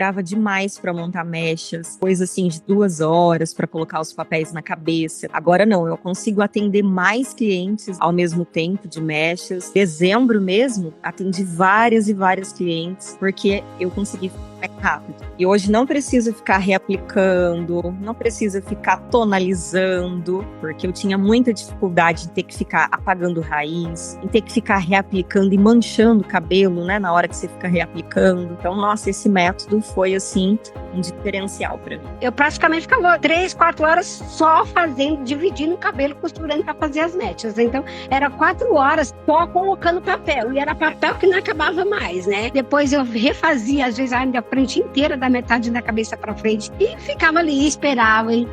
demorava demais para montar mechas, coisa assim de 2 horas para colocar os papéis na cabeça. Agora não, eu consigo atender mais clientes ao mesmo tempo de mechas. Dezembro mesmo, atendi várias e várias clientes, porque eu consegui mais rápido. E hoje não precisa ficar reaplicando, não precisa ficar tonalizando, porque eu tinha muita dificuldade de ter que ficar apagando raiz, em ter que ficar reaplicando e manchando o cabelo, né, na hora que você fica reaplicando. Então, nossa, esse método foi, assim, um diferencial para mim. Eu praticamente ficava 3, 4 horas só fazendo, dividindo o cabelo, costurando para fazer as mechas. Então, era 4 horas só colocando papel. E era papel que não acabava mais, né? Depois eu refazia, às vezes, ainda a frente inteira, da metade da cabeça para frente. E ficava ali, esperava. E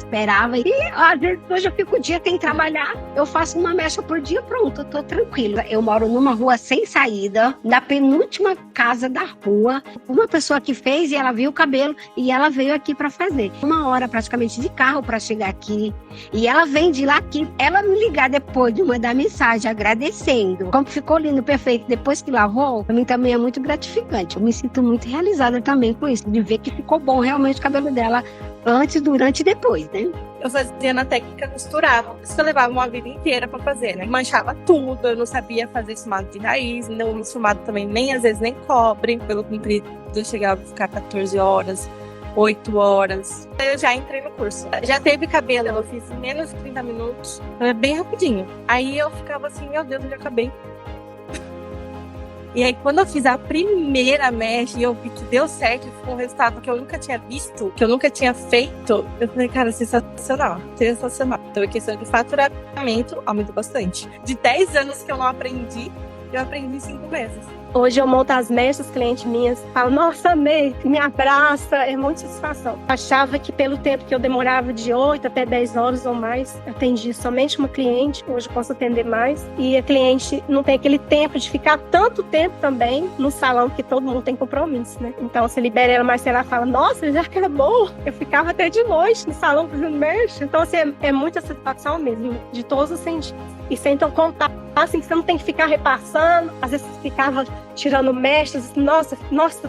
às vezes, hoje eu fico o dia sem trabalhar. Eu faço uma mecha por dia, pronto, eu tô tranquila. Eu moro numa rua sem saída, na penúltima casa da rua. Uma pessoa que fez e ela viu o cabelo e ela veio aqui para fazer. 1 hora praticamente de carro para chegar aqui. E ela vem de lá aqui. Ela me ligar depois de mandar mensagem agradecendo. Como ficou lindo, perfeito, depois que lavou, para mim também é muito gratificante. Eu me sinto muito realizada também com isso, de ver que ficou bom realmente o cabelo dela antes, durante e depois, né? Eu fazia na técnica costurada. Isso eu levava uma vida inteira pra fazer, né? Manchava tudo, eu não sabia fazer esfumado de raiz, não esfumado também, nem às vezes nem cobre. Pelo comprido, eu chegava a ficar 14 horas, 8 horas. Eu já entrei no curso. Já teve cabelo, eu fiz em menos de 30 minutos, bem rapidinho. Aí eu ficava assim, meu Deus, eu já acabei. E aí, quando eu fiz a primeira mecha e eu vi que deu certo, ficou um resultado que eu nunca tinha visto, que eu nunca tinha feito, eu falei, cara, sensacional, sensacional. Então, a questão de faturamento aumentou bastante. De 10 anos que eu não aprendi, eu aprendi em 5 meses. Hoje eu monto as mechas, clientes minhas falam, nossa, amei, me abraça, é muita satisfação. Achava que pelo tempo que eu demorava de 8 até 10 horas ou mais, eu atendi somente uma cliente, hoje eu posso atender mais. E a cliente não tem aquele tempo de ficar tanto tempo também no salão, que todo mundo tem compromisso, né? Então, você libera ela, mas ela fala, nossa, já acabou. Eu ficava até de noite no salão fazendo mecha. Então, assim, é muita satisfação mesmo, de todos os sentidos. E sem então contar, assim, que você não tem que ficar repassando. Às vezes você ficava tirando mechas, nossa,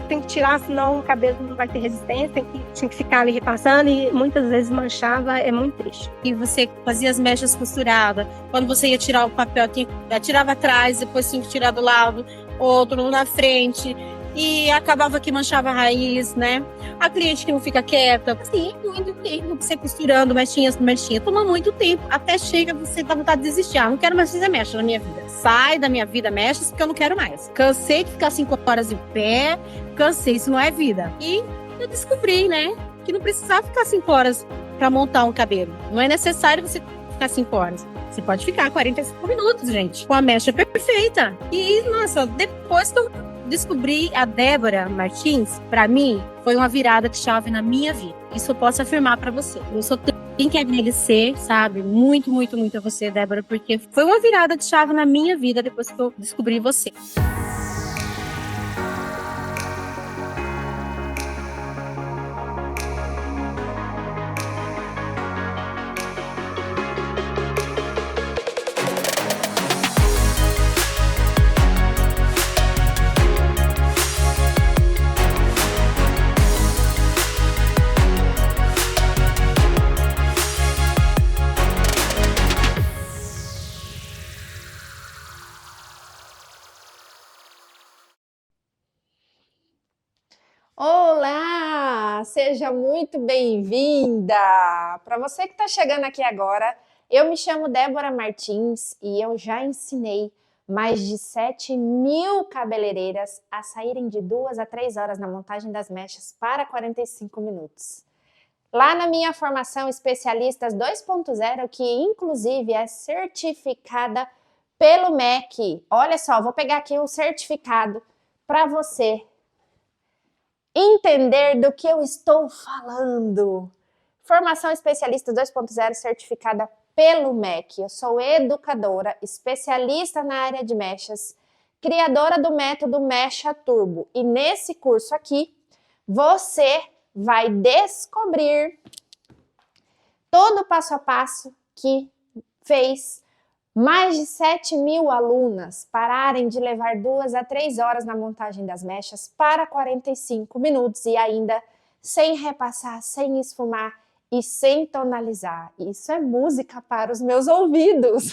tem que tirar, senão o cabelo não vai ter resistência, tinha que ficar ali repassando e muitas vezes manchava, é muito triste. E você fazia as mechas costuradas, quando você ia tirar o papel, tirava atrás, depois tinha que tirar do lado, outro na frente, e acabava que manchava a raiz, né? A cliente que não fica quieta, assim, muito tempo, você costurando mechinha, toma muito tempo, até chega você dá vontade de desistir, não quero mais fazer mecha na minha vida. Sai da minha vida mechas, porque eu não quero mais. Cansei de ficar 5 horas em pé, cansei, isso não é vida. E eu descobri, né, que não precisava ficar 5 horas para montar um cabelo. Não é necessário você ficar 5 horas. Você pode ficar 45 minutos, gente, com a mecha perfeita. E, nossa, depois que eu descobri a Débora Martins, para mim, foi uma virada de chave na minha vida. Isso eu posso afirmar para você. Eu só tenho que agradecer, sabe? Muito, muito, muito a você, Débora, porque foi uma virada de chave na minha vida depois que eu descobri você. Olá! Seja muito bem-vinda! Para você que está chegando aqui agora, eu me chamo Débora Martins e eu já ensinei mais de 7.000 cabeleireiras a saírem de 2 a 3 horas na montagem das mechas para 45 minutos. Lá na minha formação Especialistas 2.0, que inclusive é certificada pelo MEC. Olha só, vou pegar aqui o certificado para você entender do que eu estou falando. Formação Especialista 2.0 certificada pelo MEC. Eu sou educadora, especialista na área de mechas, criadora do método Mecha Turbo. E nesse curso aqui, você vai descobrir todo o passo a passo que fez mais de 7.000 alunas pararem de levar 2 a 3 horas na montagem das mechas para 45 minutos e ainda sem repassar, sem esfumar e sem tonalizar. Isso é música para os meus ouvidos.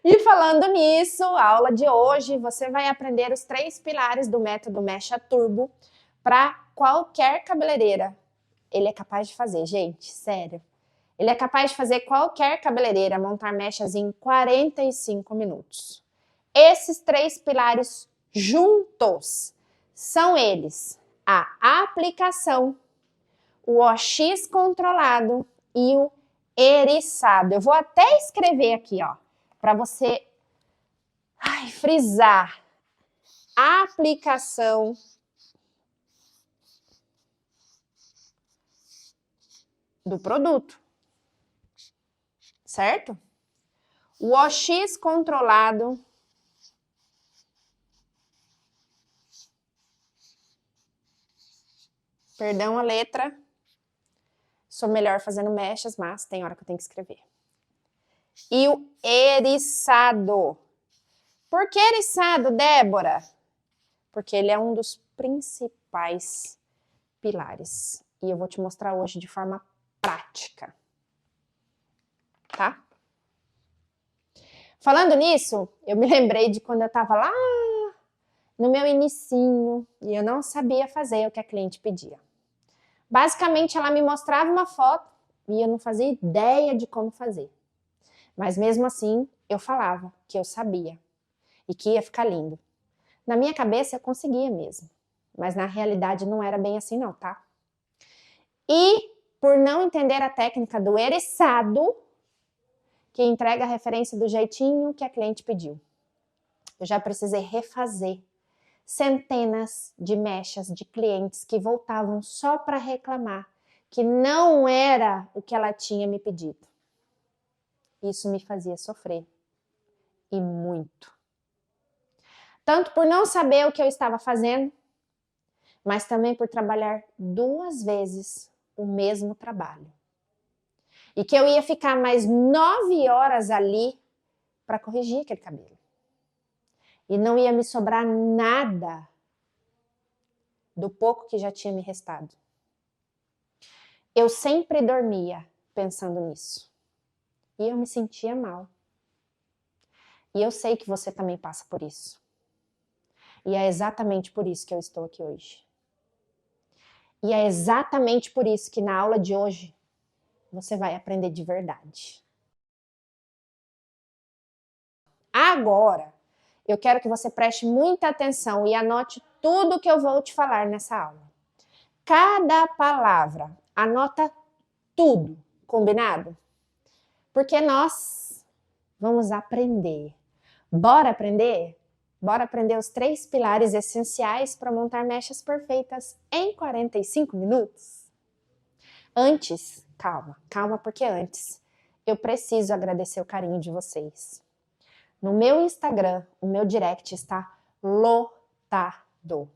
E falando nisso, a aula de hoje você vai aprender os 3 pilares do método Mecha Turbo para qualquer cabeleireira. Ele é capaz de fazer, gente, sério. Ele é capaz de fazer qualquer cabeleireira montar mechas em 45 minutos. Esses 3 pilares juntos são eles: a aplicação, o OX controlado e o eriçado. Eu vou até escrever aqui, ó, para você frisar. Aplicação, do produto, certo? O OX controlado, perdão a letra, sou melhor fazendo mechas, mas tem hora que eu tenho que escrever. E o eriçado. Por que eriçado, Débora? Porque ele é um dos principais pilares. E eu vou te mostrar hoje de forma prática. Tá? Falando nisso, eu me lembrei de quando eu tava lá no meu inicinho e eu não sabia fazer o que a cliente pedia. Basicamente, ela me mostrava uma foto e eu não fazia ideia de como fazer. Mas mesmo assim, eu falava que eu sabia e que ia ficar lindo. Na minha cabeça, eu conseguia mesmo. Mas na realidade, não era bem assim não, tá? E por não entender a técnica do eriçado, que entrega a referência do jeitinho que a cliente pediu, eu já precisei refazer centenas de mechas de clientes que voltavam só para reclamar que não era o que ela tinha me pedido. Isso me fazia sofrer, e muito. Tanto por não saber o que eu estava fazendo, mas também por trabalhar 2 vezes o mesmo trabalho. E que eu ia ficar mais 9 horas ali para corrigir aquele cabelo. E não ia me sobrar nada do pouco que já tinha me restado. Eu sempre dormia pensando nisso. E eu me sentia mal. E eu sei que você também passa por isso. E é exatamente por isso que eu estou aqui hoje. E é exatamente por isso que na aula de hoje você vai aprender de verdade. Agora, eu quero que você preste muita atenção e anote tudo que eu vou te falar nessa aula. Cada palavra, anota tudo, combinado? Porque nós vamos aprender. Bora aprender? Bora aprender os 3 pilares essenciais para montar mechas perfeitas em 45 minutos? Antes, calma, porque antes eu preciso agradecer o carinho de vocês. No meu Instagram, o meu direct está lotado.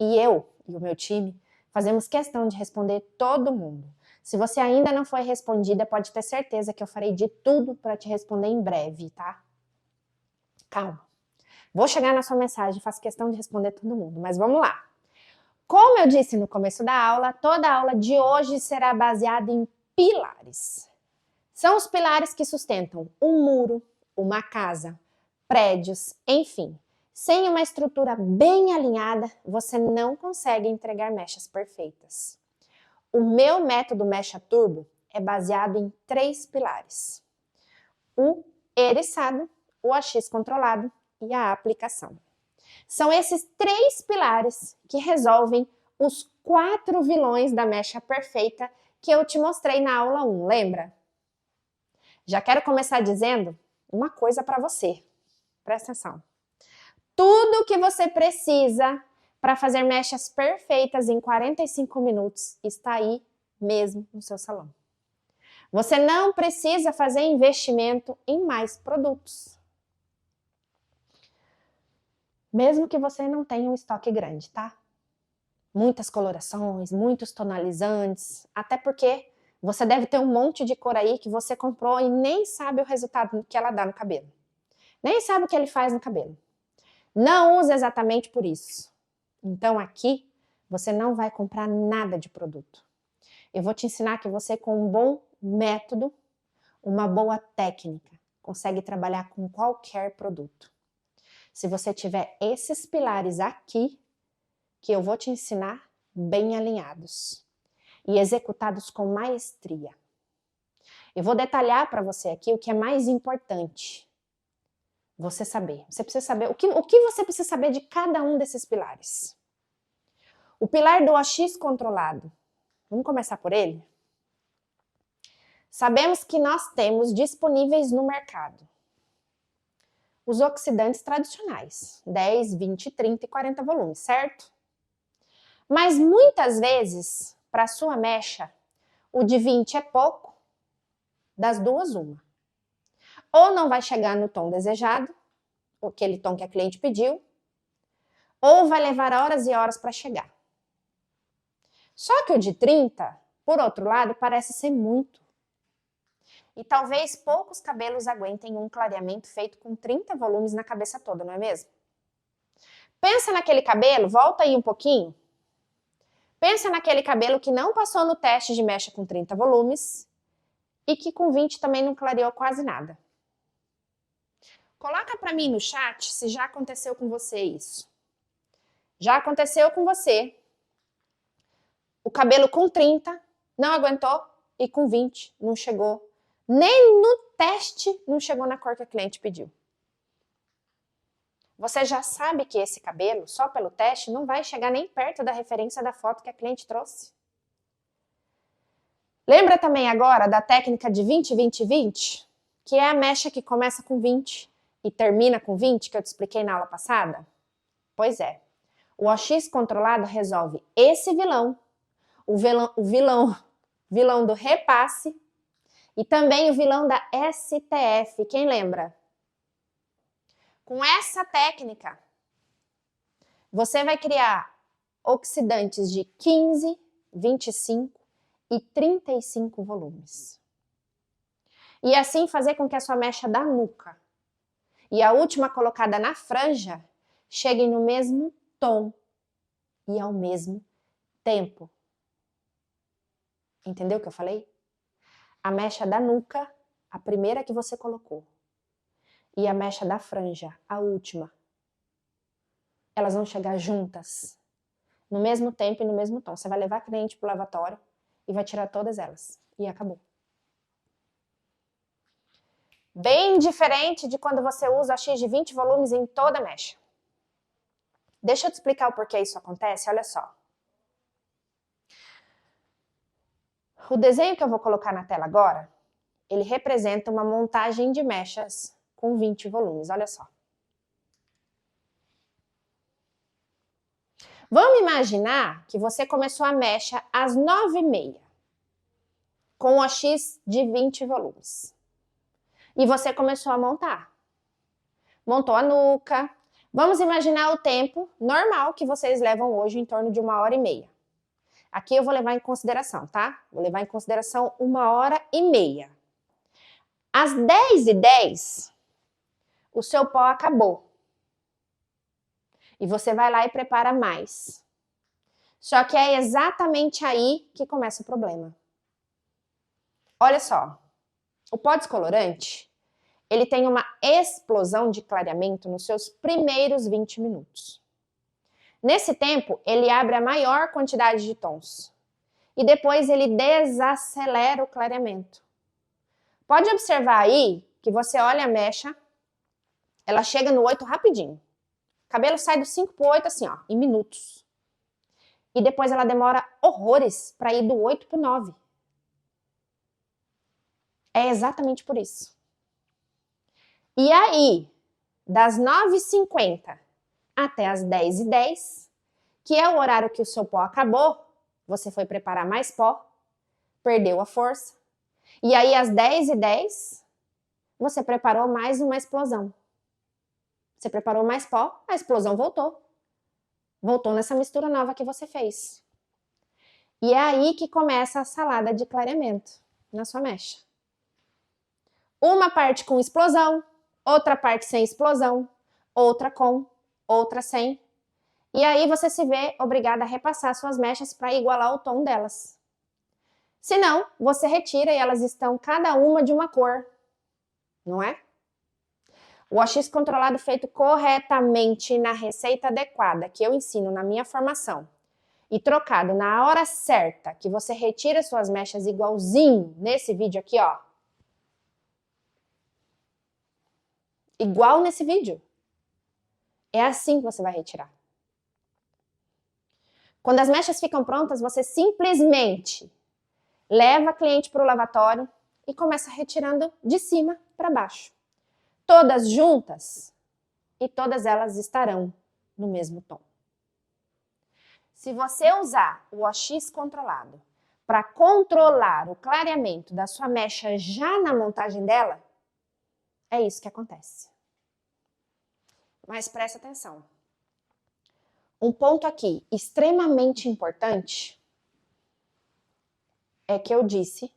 E eu e o meu time fazemos questão de responder todo mundo. Se você ainda não foi respondida, pode ter certeza que eu farei de tudo para te responder em breve, tá? Calma. Vou chegar na sua mensagem, faço questão de responder todo mundo, mas vamos lá. Como eu disse no começo da aula, toda a aula de hoje será baseada em pilares. São os pilares que sustentam um muro, uma casa, prédios, enfim. Sem uma estrutura bem alinhada, você não consegue entregar mechas perfeitas. O meu método Mecha Turbo é baseado em 3 pilares: o eriçado, o AX controlado e a aplicação. São esses 3 pilares que resolvem os 4 vilões da mecha perfeita que eu te mostrei na aula 1, lembra? Já quero começar dizendo uma coisa para você. Presta atenção. Tudo que você precisa para fazer mechas perfeitas em 45 minutos está aí mesmo no seu salão. Você não precisa fazer investimento em mais produtos. Mesmo que você não tenha um estoque grande, tá? Muitas colorações, muitos tonalizantes, até porque você deve ter um monte de cor aí que você comprou e nem sabe o resultado que ela dá no cabelo. Nem sabe o que ele faz no cabelo. Não usa exatamente por isso. Então aqui você não vai comprar nada de produto. Eu vou te ensinar que você, com um bom método, uma boa técnica, consegue trabalhar com qualquer produto. Se você tiver esses pilares aqui, que eu vou te ensinar, bem alinhados e executados com maestria. Eu vou detalhar para você aqui o que é mais importante você saber. Você precisa saber o que você precisa saber de cada um desses pilares. O pilar do OX controlado. Vamos começar por ele? Sabemos que nós temos disponíveis no mercado os oxidantes tradicionais, 10, 20, 30 e 40 volumes, certo? Mas muitas vezes, para a sua mecha, o de 20 é pouco, das duas uma. Ou não vai chegar no tom desejado, aquele tom que a cliente pediu, ou vai levar horas e horas para chegar. Só que o de 30, por outro lado, parece ser muito. E talvez poucos cabelos aguentem um clareamento feito com 30 volumes na cabeça toda, não é mesmo? Pensa naquele cabelo, volta aí um pouquinho. Pensa naquele cabelo que não passou no teste de mecha com 30 volumes e que com 20 também não clareou quase nada. Coloca para mim no chat se já aconteceu com você isso. Já aconteceu com você? O cabelo com 30 não aguentou e com 20 não chegou. Nem no teste não chegou na cor que a cliente pediu. Você já sabe que esse cabelo, só pelo teste, não vai chegar nem perto da referência da foto que a cliente trouxe. Lembra também agora da técnica de 20, 20, 20? Que é a mecha que começa com 20 e termina com 20, que eu te expliquei na aula passada? Pois é. O OX controlado resolve esse vilão, o vilão do repasse e também o vilão da STF. Quem lembra? Com essa técnica, você vai criar oxidantes de 15, 25 e 35 volumes. E assim fazer com que a sua mecha da nuca e a última colocada na franja cheguem no mesmo tom e ao mesmo tempo. Entendeu o que eu falei? A mecha da nuca, a primeira que você colocou, e a mecha da franja, a última, elas vão chegar juntas, no mesmo tempo e no mesmo tom. Você vai levar a cliente para o lavatório e vai tirar todas elas. E acabou. Bem diferente de quando você usa a X de 20 volumes em toda a mecha. Deixa eu te explicar o porquê isso acontece, olha só. O desenho que eu vou colocar na tela agora, ele representa uma montagem de mechas com 20 volumes, olha só. Vamos imaginar que você começou a mecha às 9h30, com o X de 20 volumes. E você começou a montar. Montou a nuca. Vamos imaginar o tempo normal que vocês levam hoje, em torno de 1h30. Aqui eu vou levar em consideração, tá? Vou levar em consideração 1h30. Às 10h10, o seu pó acabou. E você vai lá e prepara mais. Só que é exatamente aí que começa o problema. Olha só, o pó descolorante, ele tem uma explosão de clareamento nos seus primeiros 20 minutos. Nesse tempo, ele abre a maior quantidade de tons. E depois ele desacelera o clareamento. Pode observar aí que você olha a mecha, ela chega no 8 rapidinho. O cabelo sai do 5 pro 8 assim, ó, em minutos. E depois ela demora horrores para ir do 8 pro 9. É exatamente por isso. E aí, das 9h50 até as 10h10, que é o horário que o seu pó acabou, você foi preparar mais pó, perdeu a força. E aí, às 10h10, você preparou mais uma explosão. Você preparou mais pó, a explosão voltou. Voltou nessa mistura nova que você fez. E é aí que começa a salada de clareamento na sua mecha. Uma parte com explosão, outra parte sem explosão, outra com, outra sem. E aí você se vê obrigada a repassar suas mechas para igualar o tom delas. Se não, você retira e elas estão cada uma de uma cor, não é? O AX controlado feito corretamente na receita adequada que eu ensino na minha formação e trocado na hora certa, que você retira suas mechas igualzinho nesse vídeo aqui, ó. Igual nesse vídeo. É assim que você vai retirar. Quando as mechas ficam prontas, você simplesmente leva a cliente para o lavatório e começa retirando de cima para baixo. Todas juntas e todas elas estarão no mesmo tom. Se você usar o OX controlado para controlar o clareamento da sua mecha já na montagem dela, é isso que acontece. Mas presta atenção. Um ponto aqui extremamente importante é que eu disse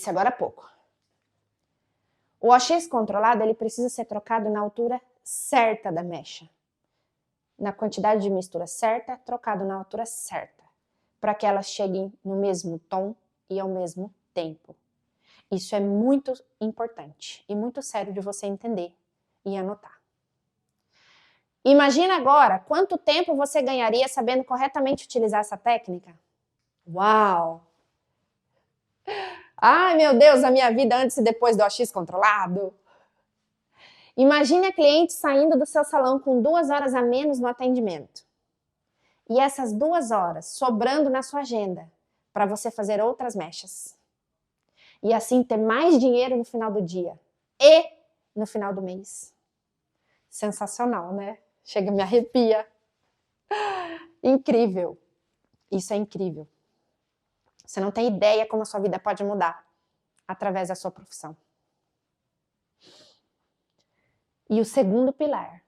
agora há pouco. O OX controlado, ele precisa ser trocado na altura certa da mecha. Na quantidade de mistura certa, trocado na altura certa, para que elas cheguem no mesmo tom e ao mesmo tempo. Isso é muito importante e muito sério de você entender e anotar. Imagina agora quanto tempo você ganharia sabendo corretamente utilizar essa técnica. Uau! Ai, meu Deus, a minha vida antes e depois do OX controlado. Imagine a cliente saindo do seu salão com 2 horas a menos no atendimento. E essas 2 horas sobrando na sua agenda para você fazer outras mechas. E assim ter mais dinheiro no final do dia e no final do mês. Sensacional, né? Chega, me arrepia. Incrível. Isso é incrível. Você não tem ideia como a sua vida pode mudar através da sua profissão. E o segundo pilar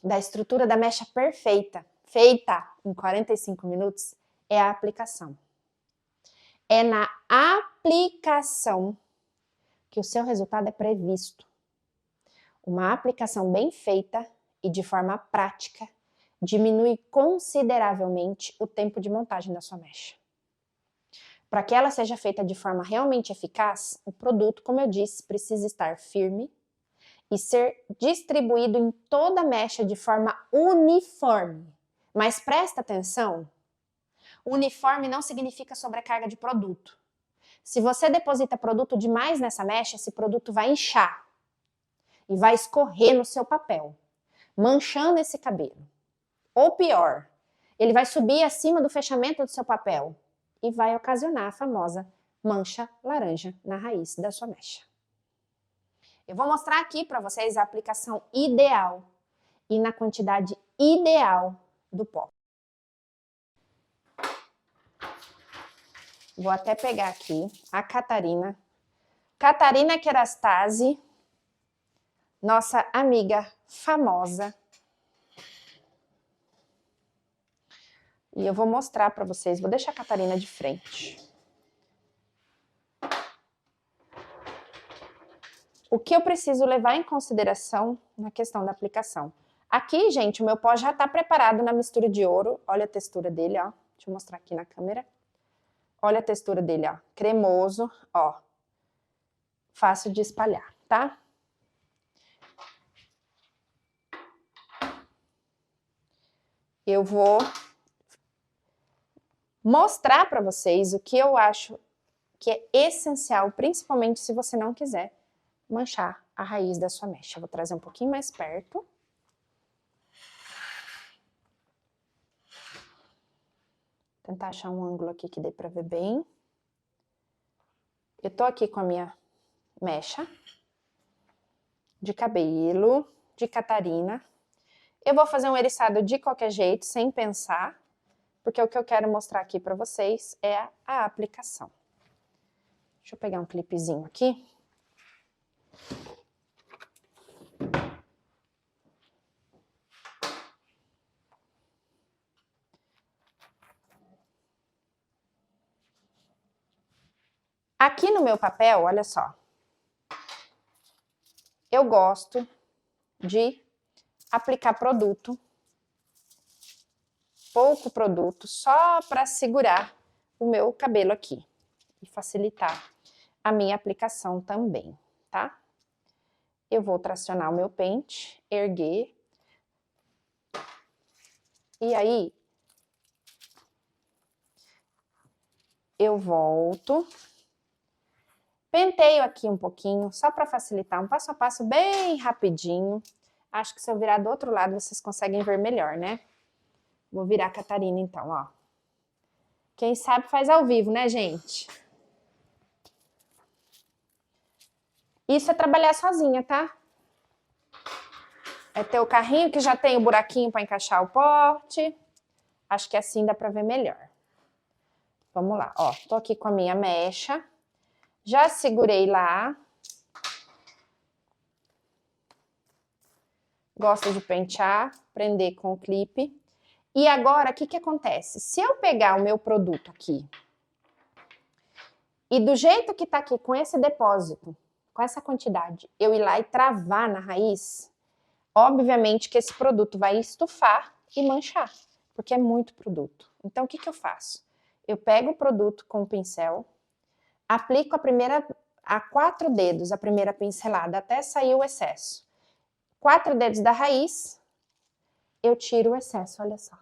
da estrutura da mecha perfeita, feita em 45 minutos, é a aplicação. É na aplicação que o seu resultado é previsto. Uma aplicação bem feita e de forma prática diminui consideravelmente o tempo de montagem da sua mecha. Para que ela seja feita de forma realmente eficaz, o produto, como eu disse, precisa estar firme e ser distribuído em toda a mecha de forma uniforme. Mas presta atenção, uniforme não significa sobrecarga de produto. Se você deposita produto demais nessa mecha, esse produto vai inchar e vai escorrer no seu papel, manchando esse cabelo. Ou pior, ele vai subir acima do fechamento do seu papel e vai ocasionar a famosa mancha laranja na raiz da sua mecha. Eu vou mostrar aqui para vocês a aplicação ideal e na quantidade ideal do pó. Vou até pegar aqui a Catarina. Catarina Kerastase, nossa amiga famosa. E eu vou mostrar para vocês, vou deixar a Catarina de frente. O que eu preciso levar em consideração na questão da aplicação. Aqui, gente, o meu pó já está preparado na mistura de ouro. Olha a textura dele, ó. Deixa eu mostrar aqui na câmera. Olha a textura dele, ó. Cremoso, ó. Fácil de espalhar, tá? Eu vou mostrar para vocês o que eu acho que é essencial, principalmente se você não quiser manchar a raiz da sua mecha. Vou trazer um pouquinho mais perto. Tentar achar um ângulo aqui que dê para ver bem. Eu tô aqui com a minha mecha de cabelo de Catarina. Eu vou fazer um eriçado de qualquer jeito, sem pensar, porque o que eu quero mostrar aqui para vocês é a aplicação. Deixa eu pegar um clipezinho aqui. Aqui no meu papel, olha só, eu gosto de aplicar produto, pouco produto, só para segurar o meu cabelo aqui e facilitar a minha aplicação também, tá? Eu vou tracionar o meu pente, erguer. E aí, eu volto, penteio aqui um pouquinho, só para facilitar, um passo a passo bem rapidinho. Acho que se eu virar do outro lado, vocês conseguem ver melhor, né? Vou virar a Catarina então, ó. Quem sabe faz ao vivo, né, gente? Isso é trabalhar sozinha, tá? É ter o carrinho que já tem o buraquinho para encaixar o pote. Acho que assim dá para ver melhor. Vamos lá, ó. Tô aqui com a minha mecha. Já segurei lá. Gosto de pentear, prender com o clipe. E agora, o que que acontece? Se eu pegar o meu produto aqui e do jeito que tá aqui, com esse depósito, com essa quantidade, eu ir lá e travar na raiz, obviamente que esse produto vai estufar e manchar, porque é muito produto. Então, o que que eu faço? Eu pego o produto com o pincel, aplico a 4 dedos, a primeira pincelada, até sair o excesso. 4 dedos da raiz, eu tiro o excesso, olha só.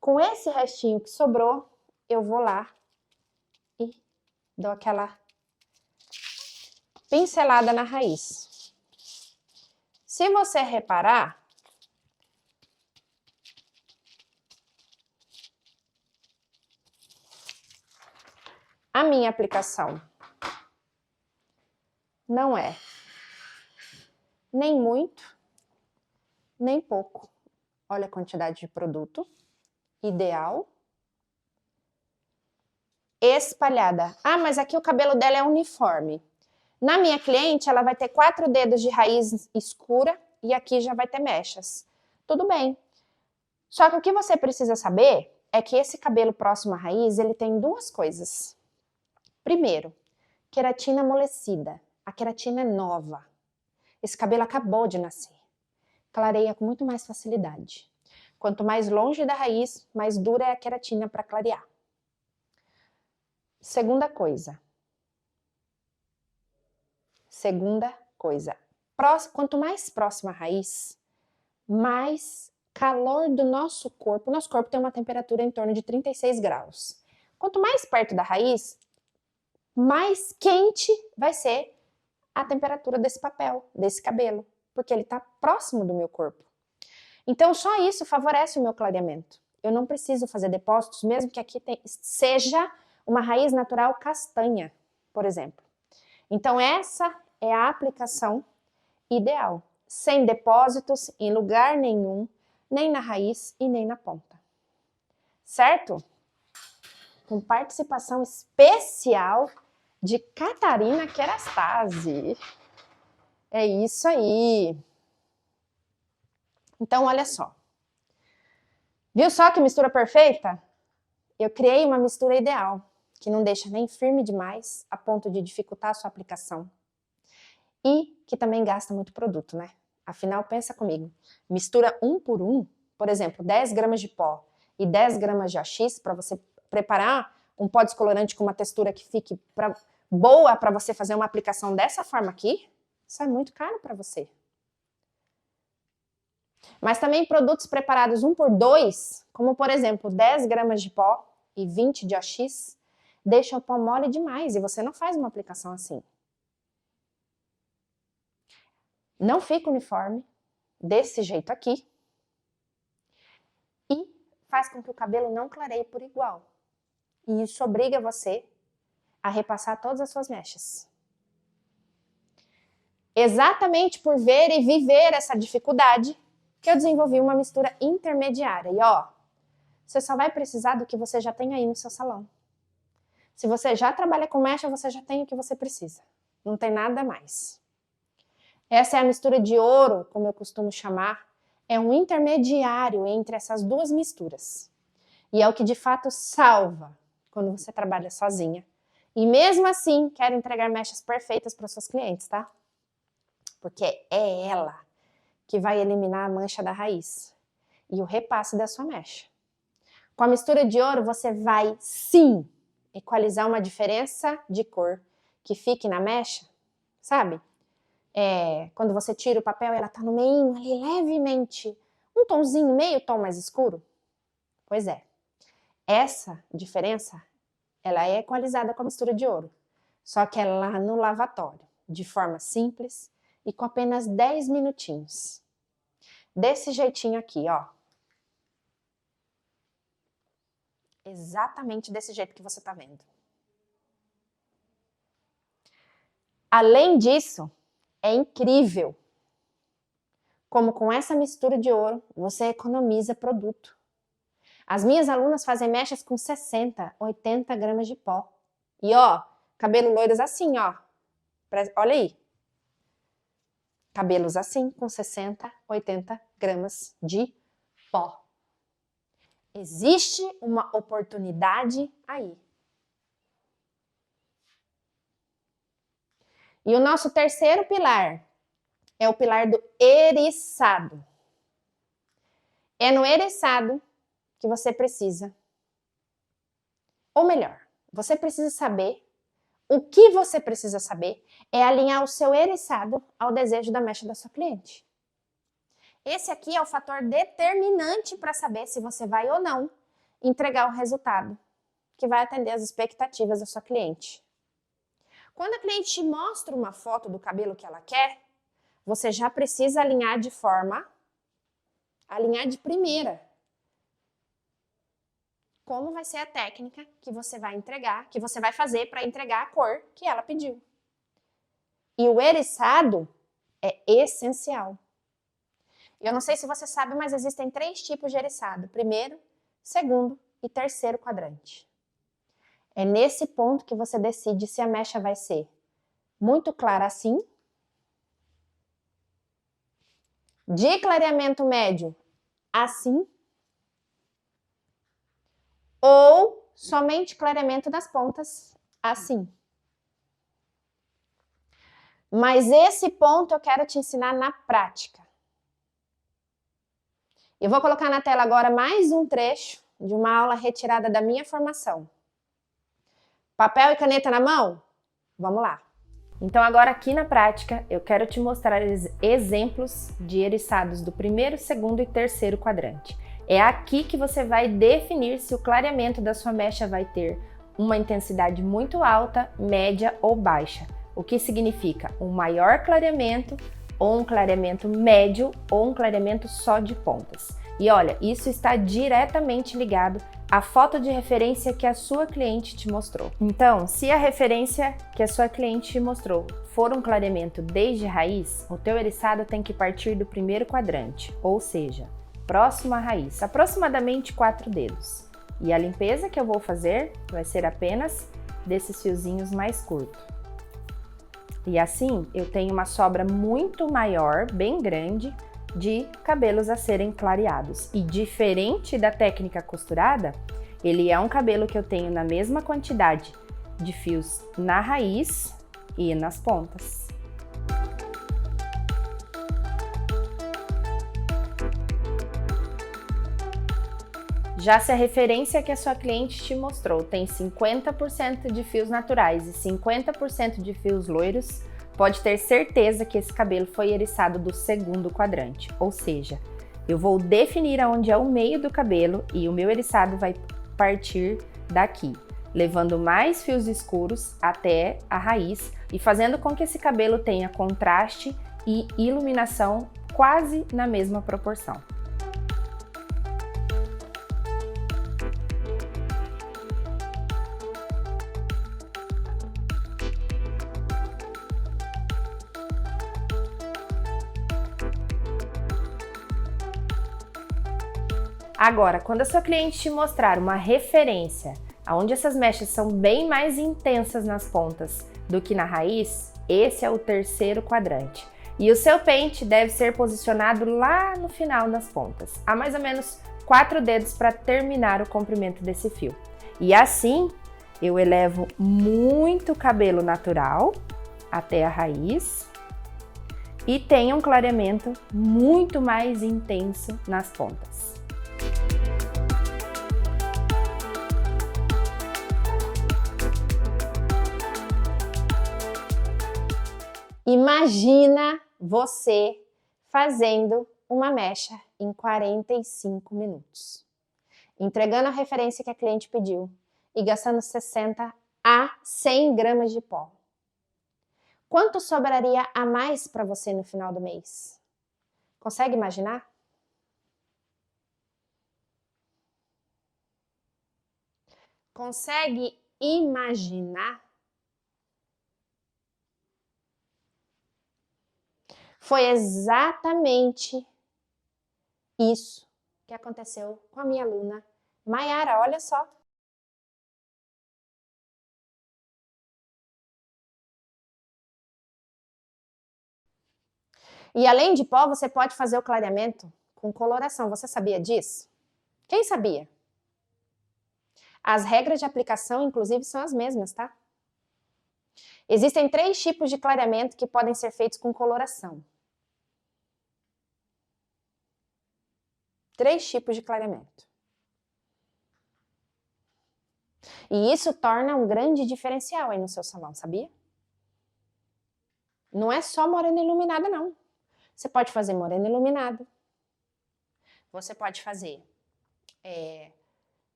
Com esse restinho que sobrou, eu vou lá e dou aquela pincelada na raiz. Se você reparar, a minha aplicação não é nem muito, nem pouco. Olha a quantidade de produto. Ideal. Espalhada. Ah, mas aqui o cabelo dela é uniforme. Na minha cliente, ela vai ter 4 dedos de raiz escura e aqui já vai ter mechas. Tudo bem. Só que o que você precisa saber é que esse cabelo próximo à raiz, ele tem 2 coisas. Primeiro, queratina amolecida. A queratina é nova. Esse cabelo acabou de nascer. Clareia com muito mais facilidade. Quanto mais longe da raiz, mais dura é a queratina para clarear. Segunda coisa. Quanto mais próxima à raiz, mais calor do nosso corpo. O nosso corpo tem uma temperatura em torno de 36 graus. Quanto mais perto da raiz, mais quente vai ser a temperatura desse papel, desse cabelo, porque ele está próximo do meu corpo. Então, só isso favorece o meu clareamento. Eu não preciso fazer depósitos, mesmo que aqui seja uma raiz natural castanha, por exemplo. Então, essa é a aplicação ideal. Sem depósitos em lugar nenhum, nem na raiz e nem na ponta. Certo? Com participação especial de Catarina Kerastase. É isso aí. Então, olha só. Viu só que mistura perfeita? Eu criei uma mistura ideal, que não deixa nem firme demais, a ponto de dificultar a sua aplicação. E que também gasta muito produto, né? Afinal, pensa comigo. Mistura 1 por 1, por exemplo, 10 gramas de pó e 10 gramas de AX para você preparar um pó descolorante com uma textura que fique boa para você fazer uma aplicação dessa forma aqui, isso é muito caro para você. Mas também produtos preparados 1 por 2, como por exemplo 10 gramas de pó e 20 de AX, deixam o pó mole demais e você não faz uma aplicação assim. Não fica uniforme, desse jeito aqui, e faz com que o cabelo não clareie por igual. E isso obriga você a repassar todas as suas mechas. Exatamente por ver e viver essa dificuldade, que eu desenvolvi uma mistura intermediária. E ó, você só vai precisar do que você já tem aí no seu salão. Se você já trabalha com mecha, você já tem o que você precisa. Não tem nada mais. Essa é a mistura de ouro, como eu costumo chamar. É um intermediário entre essas 2 misturas. E é o que de fato salva quando você trabalha sozinha. E mesmo assim, quero entregar mechas perfeitas para os seus clientes, tá? Porque é ela que vai eliminar a mancha da raiz e o repasse da sua mecha. Com a mistura de ouro, você vai, sim, equalizar uma diferença de cor que fique na mecha, sabe? Quando você tira o papel, ela tá no meio ali, levemente, um tomzinho, meio tom mais escuro. Pois é, essa diferença, ela é equalizada com a mistura de ouro, só que é lá no lavatório, de forma simples e com apenas 10 minutinhos. Desse jeitinho aqui, ó. Exatamente desse jeito que você tá vendo. Além disso, é incrível como com essa mistura de ouro você economiza produto. As minhas alunas fazem mechas com 60, 80 gramas de pó. E ó, cabelo loiros assim, ó. Olha aí. Cabelos assim, com 60, 80 gramas de pó. Existe uma oportunidade aí. E o nosso terceiro pilar é o pilar do eriçado. É no eriçado que você precisa, ou melhor, você precisa saber, o que você precisa saber é alinhar o seu eriçado ao desejo da mecha da sua cliente. Esse aqui é o fator determinante para saber se você vai ou não entregar o resultado que vai atender às expectativas da sua cliente. Quando a cliente te mostra uma foto do cabelo que ela quer, você já precisa alinhar de primeira. Como vai ser a técnica que você vai entregar, que você vai fazer para entregar a cor que ela pediu. E o eriçado é essencial. Eu não sei se você sabe, mas existem 3 tipos de eriçado: primeiro, segundo e terceiro quadrante. É nesse ponto que você decide se a mecha vai ser muito clara assim, de clareamento médio assim, ou somente clareamento das pontas assim. Mas esse ponto eu quero te ensinar na prática. Eu vou colocar na tela agora mais um trecho de uma aula retirada da minha formação. Papel e caneta na mão? Vamos lá. Então agora aqui na prática eu quero te mostrar exemplos de eriçados do primeiro, segundo e terceiro quadrante. É aqui que você vai definir se o clareamento da sua mecha vai ter uma intensidade muito alta, média ou baixa. O que significa um maior clareamento, ou um clareamento médio, ou um clareamento só de pontas. E olha, isso está diretamente ligado à foto de referência que a sua cliente te mostrou. Então, se a referência que a sua cliente te mostrou for um clareamento desde raiz, o teu eriçado tem que partir do primeiro quadrante, ou seja, próximo à raiz, aproximadamente 4 dedos. E a limpeza que eu vou fazer vai ser apenas desses fiozinhos mais curtos. E assim eu tenho uma sobra muito maior, bem grande, de cabelos a serem clareados. E diferente da técnica costurada, ele é um cabelo que eu tenho na mesma quantidade de fios na raiz e nas pontas. Já se a referência que a sua cliente te mostrou tem 50% de fios naturais e 50% de fios loiros, pode ter certeza que esse cabelo foi eriçado do segundo quadrante. Ou seja, eu vou definir aonde é o meio do cabelo e o meu eriçado vai partir daqui, levando mais fios escuros até a raiz e fazendo com que esse cabelo tenha contraste e iluminação quase na mesma proporção. Agora, quando a sua cliente te mostrar uma referência onde essas mechas são bem mais intensas nas pontas do que na raiz, esse é o terceiro quadrante. E o seu pente deve ser posicionado lá no final das pontas, a mais ou menos 4 dedos para terminar o comprimento desse fio. E assim, eu elevo muito cabelo natural até a raiz e tenha um clareamento muito mais intenso nas pontas. Imagina você fazendo uma mecha em 45 minutos, entregando a referência que a cliente pediu e gastando 60 a 100 gramas de pó. Quanto sobraria a mais para você no final do mês? Consegue imaginar? Consegue imaginar? Foi exatamente isso que aconteceu com a minha aluna Maiara, olha só. E além de pó, você pode fazer o clareamento com coloração. Você sabia disso? Quem sabia? As regras de aplicação, inclusive, são as mesmas, tá? Existem 3 tipos de clareamento que podem ser feitos com coloração. 3 tipos de clareamento. E isso torna um grande diferencial aí no seu salão, sabia? Não é só morena iluminada, não. Você pode fazer morena iluminada. Você pode fazer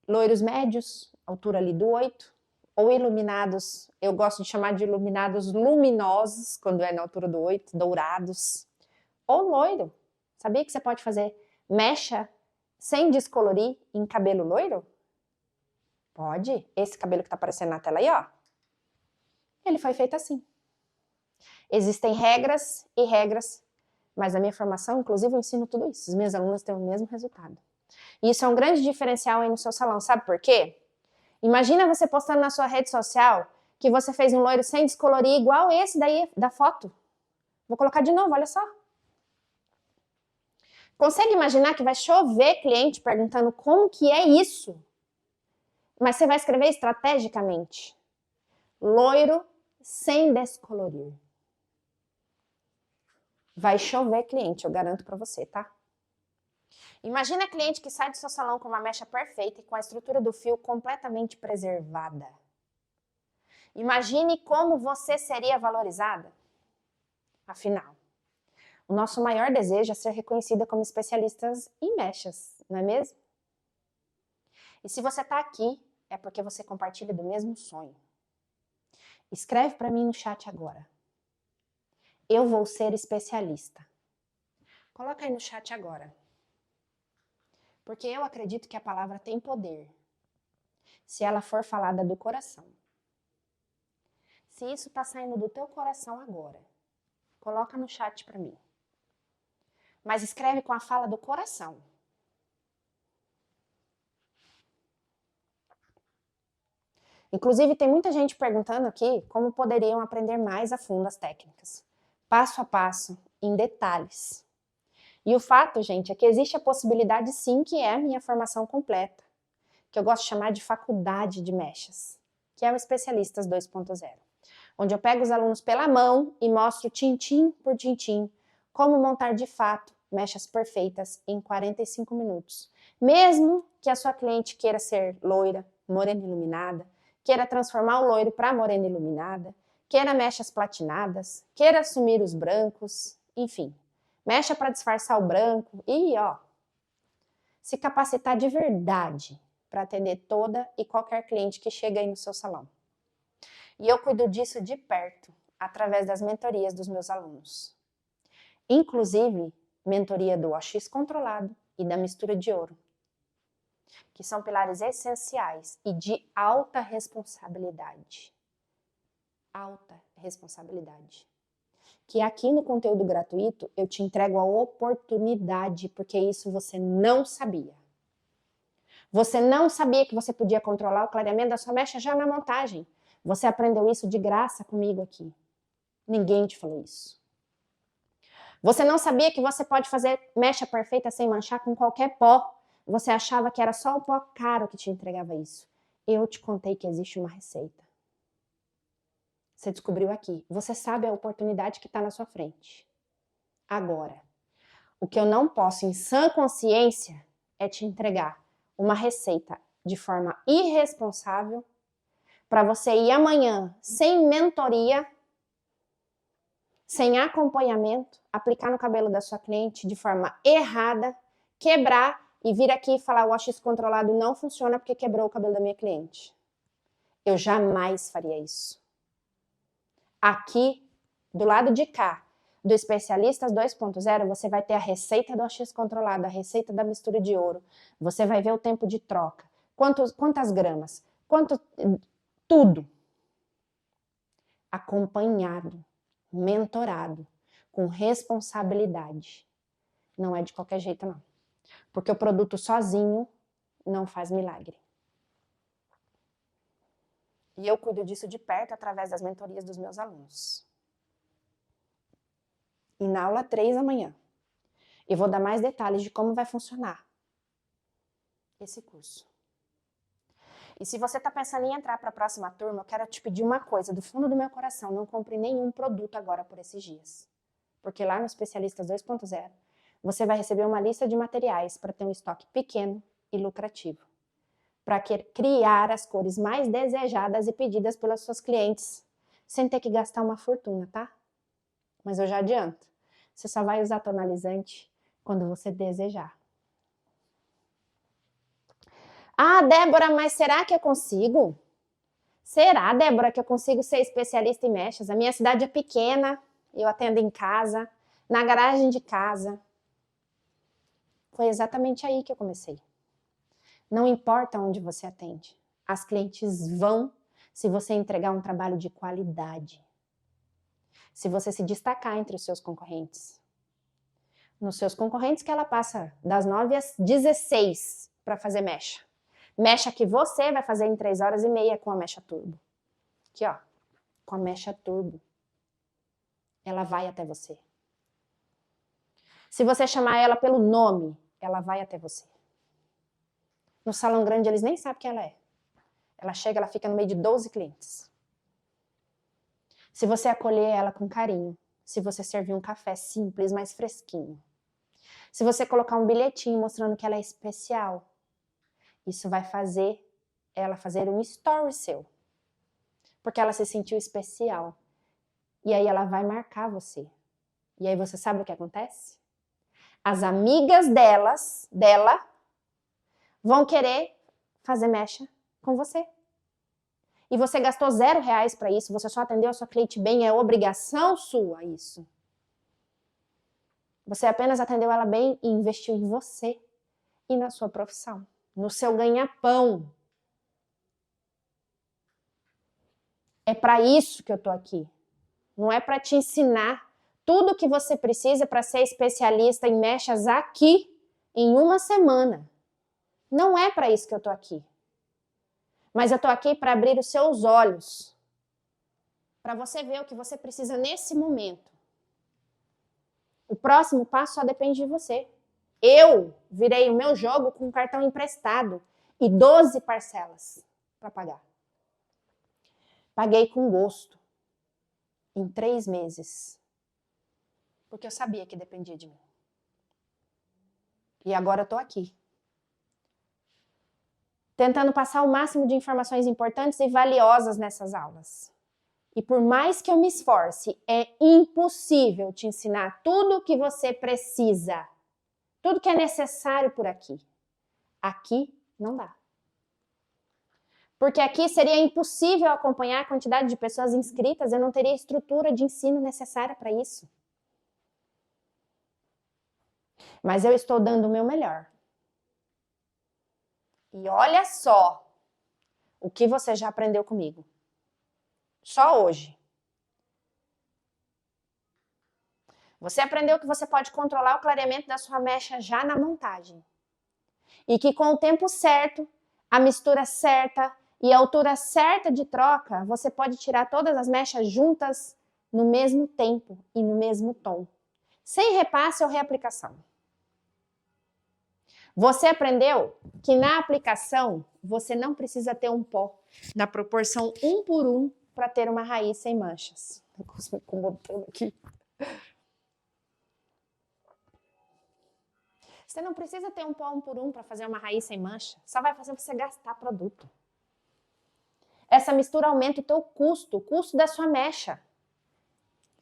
loiros médios, altura ali do 8, ou iluminados, eu gosto de chamar de iluminados luminosos, quando é na altura do 8, dourados, ou loiro. Sabia que você pode fazer mecha sem descolorir em cabelo loiro? Pode. Esse cabelo que tá aparecendo na tela aí, ó, ele foi feito assim. Existem regras e regras, mas na minha formação, inclusive, eu ensino tudo isso. As minhas alunas têm o mesmo resultado. E isso é um grande diferencial aí no seu salão, sabe por quê? Imagina você postando na sua rede social que você fez um loiro sem descolorir igual esse daí da foto. Vou colocar de novo, olha só. Consegue imaginar que vai chover cliente perguntando como que é isso? Mas você vai escrever estrategicamente. Loiro sem descolorir. Vai chover cliente, eu garanto pra você, tá? Imagina cliente que sai do seu salão com uma mecha perfeita e com a estrutura do fio completamente preservada. Imagine como você seria valorizada. Afinal, o nosso maior desejo é ser reconhecida como especialistas em mechas, não é mesmo? E se você está aqui, é porque você compartilha do mesmo sonho. Escreve para mim no chat agora. Eu vou ser especialista. Coloca aí no chat agora. Porque eu acredito que a palavra tem poder, se ela for falada do coração. Se isso está saindo do teu coração agora, coloca no chat para mim. Mas escreve com a fala do coração. Inclusive, tem muita gente perguntando aqui como poderiam aprender mais a fundo as técnicas. Passo a passo, em detalhes. E o fato, gente, é que existe a possibilidade sim, que é a minha formação completa, que eu gosto de chamar de faculdade de mechas, que é o Especialistas 2.0, onde eu pego os alunos pela mão e mostro tintim por tintim como montar de fato mechas perfeitas em 45 minutos. Mesmo que a sua cliente queira ser loira, morena iluminada, queira transformar o loiro para morena iluminada, queira mechas platinadas, queira assumir os brancos, enfim. Mecha para disfarçar o branco e, ó, se capacitar de verdade para atender toda e qualquer cliente que chega aí no seu salão. E eu cuido disso de perto, através das mentorias dos meus alunos. Inclusive, mentoria do AX controlado e da mistura de ouro, que são pilares essenciais e de alta responsabilidade. Alta responsabilidade. Que aqui no conteúdo gratuito eu te entrego a oportunidade, porque isso você não sabia. Você não sabia que você podia controlar o clareamento da sua mecha já na montagem. Você aprendeu isso de graça comigo aqui. Ninguém te falou isso. Você não sabia que você pode fazer mecha perfeita sem manchar com qualquer pó. Você achava que era só o pó caro que te entregava isso. Eu te contei que existe uma receita. Você descobriu aqui. Você sabe a oportunidade que está na sua frente. Agora, o que eu não posso, em sã consciência, é te entregar uma receita de forma irresponsável para você ir amanhã sem mentoria, sem acompanhamento, aplicar no cabelo da sua cliente de forma errada, quebrar e vir aqui e falar o AX controlado não funciona porque quebrou o cabelo da minha cliente. Eu jamais faria isso. Aqui, do lado de cá, do Especialistas 2.0, você vai ter a receita do AX controlado, a receita da mistura de ouro. Você vai ver o tempo de troca, quantas gramas, tudo. Acompanhado, mentorado, com responsabilidade. Não é de qualquer jeito, não. Porque o produto sozinho não faz milagre. E eu cuido disso de perto através das mentorias dos meus alunos. E na aula 3 amanhã, eu vou dar mais detalhes de como vai funcionar esse curso. E se você está pensando em entrar para a próxima turma, eu quero te pedir uma coisa, do fundo do meu coração, não compre nenhum produto agora por esses dias. Porque lá no Especialistas 2.0, você vai receber uma lista de materiais para ter um estoque pequeno e lucrativo. Para criar as cores mais desejadas e pedidas pelas suas clientes, sem ter que gastar uma fortuna, tá? Mas eu já adianto, você só vai usar tonalizante quando você desejar. Ah, Débora, mas será que eu consigo? Será, Débora, que eu consigo ser especialista em mechas? A minha cidade é pequena, eu atendo em casa, na garagem de casa. Foi exatamente aí que eu comecei. Não importa onde você atende, as clientes vão se você entregar um trabalho de qualidade. Se você se destacar entre os seus concorrentes. Nos seus concorrentes que ela passa das 9 às 16 para fazer mecha. Mecha que você vai fazer em 3 horas e meia com a mecha turbo. Aqui, ó, com a mecha turbo. Ela vai até você. Se você chamar ela pelo nome, ela vai até você. No salão grande, eles nem sabem quem ela é. Ela chega, ela fica no meio de 12 clientes. Se você acolher ela com carinho, se você servir um café simples, mais fresquinho, se você colocar um bilhetinho mostrando que ela é especial, isso vai fazer ela fazer um story seu. Porque ela se sentiu especial. E aí ela vai marcar você. E aí você sabe o que acontece? As amigas dela, vão querer fazer mecha com você. E você gastou R$0 para isso, você só atendeu a sua cliente bem, é obrigação sua isso. Você apenas atendeu ela bem e investiu em você e na sua profissão, no seu ganha-pão. É para isso que eu tô aqui. Não é para te ensinar tudo o que você precisa para ser especialista em mechas aqui em uma semana. Não é para isso que eu tô aqui. Mas eu tô aqui para abrir os seus olhos. Para você ver o que você precisa nesse momento. O próximo passo só depende de você. Eu virei o meu jogo com um cartão emprestado e 12 parcelas para pagar. Paguei com gosto. Em 3 meses. Porque eu sabia que dependia de mim. E agora eu tô aqui. Tentando passar o máximo de informações importantes e valiosas nessas aulas. E por mais que eu me esforce, é impossível te ensinar tudo o que você precisa. Tudo que é necessário por aqui. Aqui não dá. Porque aqui seria impossível acompanhar a quantidade de pessoas inscritas, eu não teria estrutura de ensino necessária para isso. Mas eu estou dando o meu melhor. E olha só o que você já aprendeu comigo. Só hoje. Você aprendeu que você pode controlar o clareamento da sua mecha já na montagem. E que com o tempo certo, a mistura certa e a altura certa de troca, você pode tirar todas as mechas juntas no mesmo tempo e no mesmo tom. Sem repasse ou reaplicação. Você aprendeu que na aplicação, você não precisa ter um pó na proporção 1 por 1 para ter uma raiz sem manchas. Estou me incomodando aqui. Você não precisa ter um pó 1 por 1 para fazer uma raiz sem mancha. Só vai fazer você gastar produto. Essa mistura aumenta o teu custo, o custo da sua mecha.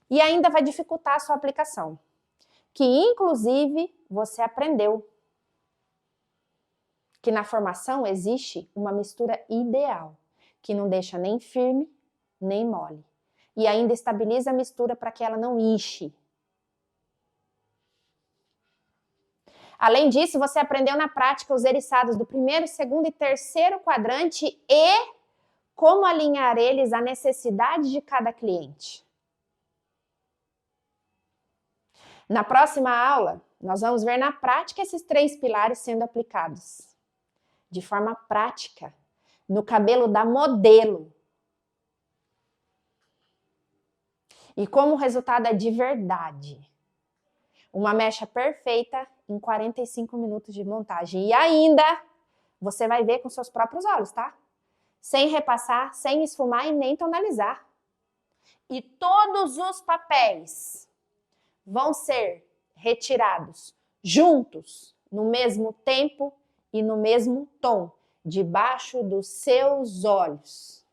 E ainda vai dificultar a sua aplicação. Que, inclusive, você aprendeu que na formação existe uma mistura ideal, que não deixa nem firme, nem mole. E ainda estabiliza a mistura para que ela não inche. Além disso, você aprendeu na prática os eriçados do primeiro, segundo e terceiro quadrante e como alinhar eles à necessidade de cada cliente. Na próxima aula, nós vamos ver na prática esses 3 pilares sendo aplicados de forma prática no cabelo da modelo. E como o resultado é de verdade. Uma mecha perfeita em 45 minutos de montagem. E ainda, você vai ver com seus próprios olhos, tá? Sem repassar, sem esfumar e nem tonalizar. E todos os papéis vão ser retirados juntos, no mesmo tempo e no mesmo tom, debaixo dos seus olhos.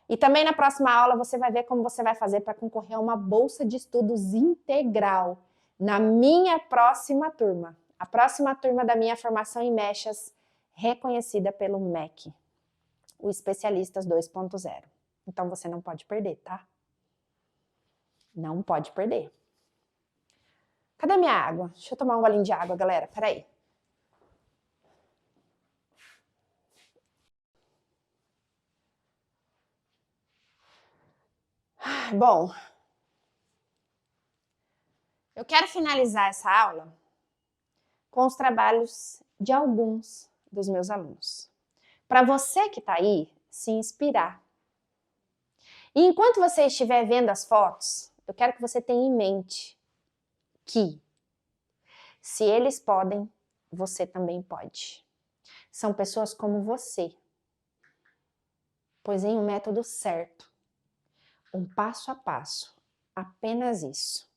E também na próxima aula você vai ver como você vai fazer para concorrer a uma bolsa de estudos integral na minha próxima turma. A próxima turma da minha formação em mechas, reconhecida pelo MEC, o Especialistas 2.0. Então você não pode perder, tá? Não pode perder. Cadê minha água? Deixa eu tomar um golinho de água, galera. Peraí. Bom, eu quero finalizar essa aula com os trabalhos de alguns dos meus alunos. Para você que está aí, se inspirar. E enquanto você estiver vendo as fotos, eu quero que você tenha em mente que se eles podem, você também pode. São pessoas como você, pois em um método certo, um passo a passo, apenas isso.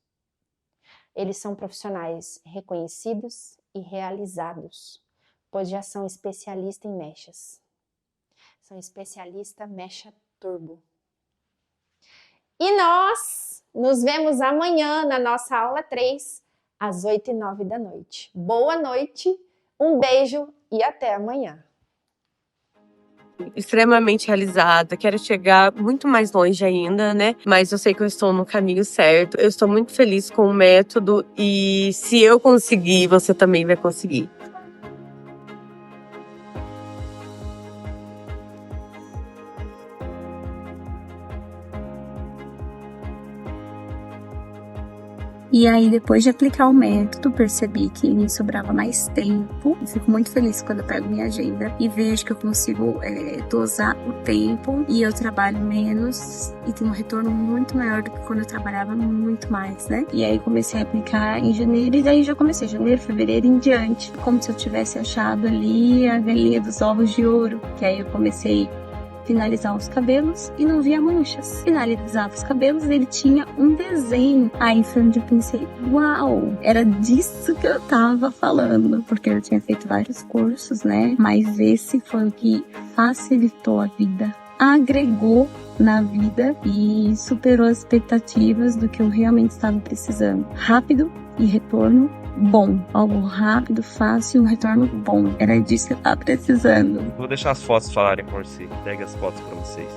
Eles são profissionais reconhecidos e realizados, pois já são especialistas em mechas. São especialistas mecha turbo. E nós nos vemos amanhã na nossa aula 3, às 8 e 9 da noite. Boa noite, um beijo e até amanhã. Extremamente realizada, quero chegar muito mais longe ainda, né? Mas eu sei que eu estou no caminho certo, eu estou muito feliz com o método e se eu conseguir, você também vai conseguir. E aí, depois de aplicar o método, percebi que me sobrava mais tempo. Eu fico muito feliz quando eu pego minha agenda e vejo que eu consigo dosar o tempo e eu trabalho menos e tenho um retorno muito maior do que quando eu trabalhava muito mais, né? E aí comecei a aplicar em janeiro e daí já comecei janeiro, fevereiro em diante, como se eu tivesse achado ali a galinha dos ovos de ouro. Que aí eu comecei finalizar os cabelos e não via manchas. Finalizava os cabelos e ele tinha um desenho. Aí foi onde eu pensei, uau, era disso que eu tava falando, porque eu tinha feito vários cursos, né? Mas esse foi o que facilitou a vida, agregou na vida e superou as expectativas do que eu realmente estava precisando. Rápido e retorno bom, algo rápido, fácil, um retorno bom. Era disso que eu tava precisando. Vou deixar as fotos falarem por si. Pega as fotos para vocês.